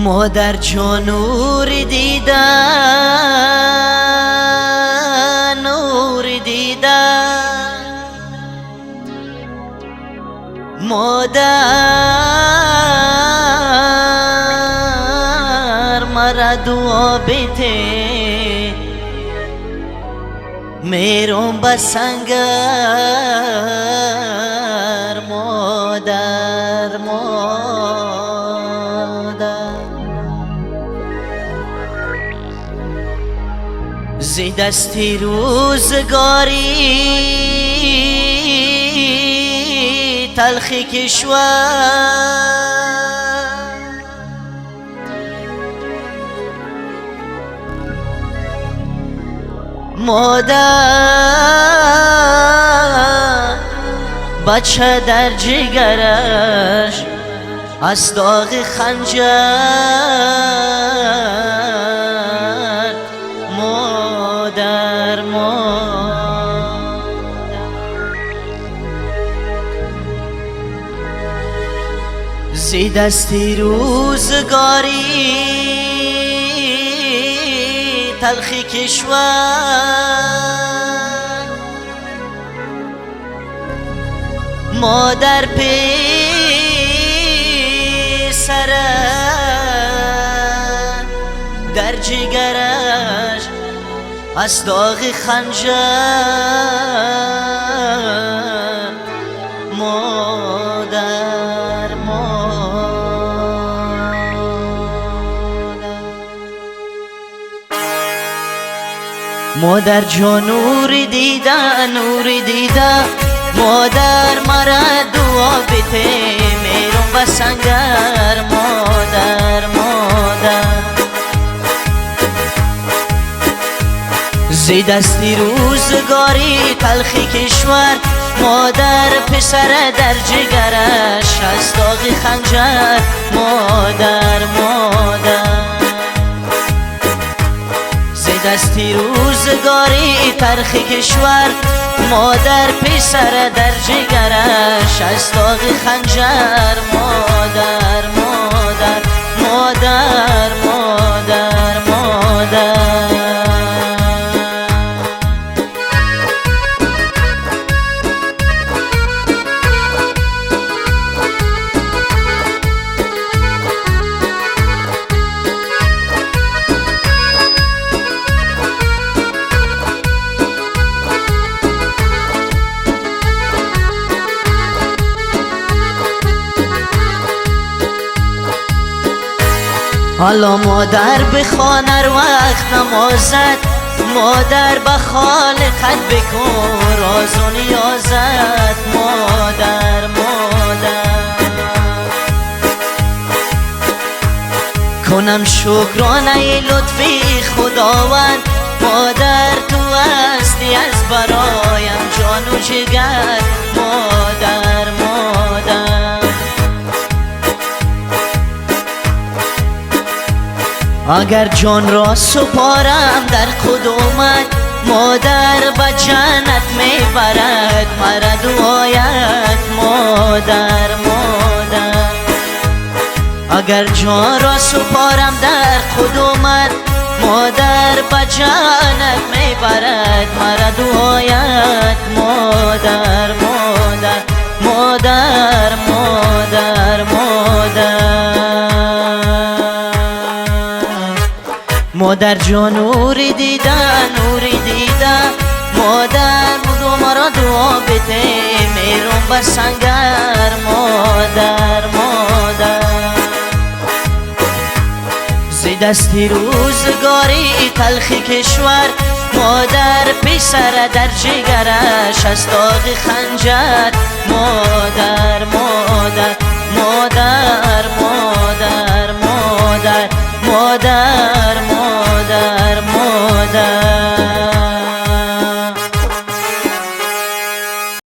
مادر جان نور دیدن، نور دیدن. مادر مرا دعا بده، میرم بسنگر مادر مادر. زی دستی روزگاری تلخی کشور، مادر بچه در جگرش از داغ خنجر مادر مادر. زی دستی روزگاری تلخی کشور، مادر پسر در جگرش از داغ خنجر مادر مادر. مادر جان نور دیدن، نور دیدن. مادر مرا دعا بده، میرم بسنگر مادر مادر. زی دستی روزگاری تلخی کشور، مادر پسر در جگرش از داغ خنجر مادر مادر. زی دستی روزگاری تلخی کشور، مادر پسر در جگرش از داغ خنجر مادر مادر مادر مادر مادر. حالا مادر به خانه وقت نمازد، مادر به خالقت بکن راز و نیازت مادر مادر. کنم شکرانه لطفی خداوند، مادر تو هستی از برایم جان و جگر مادر مادر. اگر جان را سپارم در قدومت، مادر به جنت میبرد مرا دعایت مادر مادر. اگر جان را سپارم در قدومت، مادر به جنت میبرد مرا دعایت مادر مادر مادر مادر مادر. مادر جان نور دیدن، نور دیدن. مادر بودو مرا دعا بده، میرم بسنگر مادر مادر. زی دستی روزگاری تلخی کشور، مادر پسر در جگرش از داغ خنجر مادر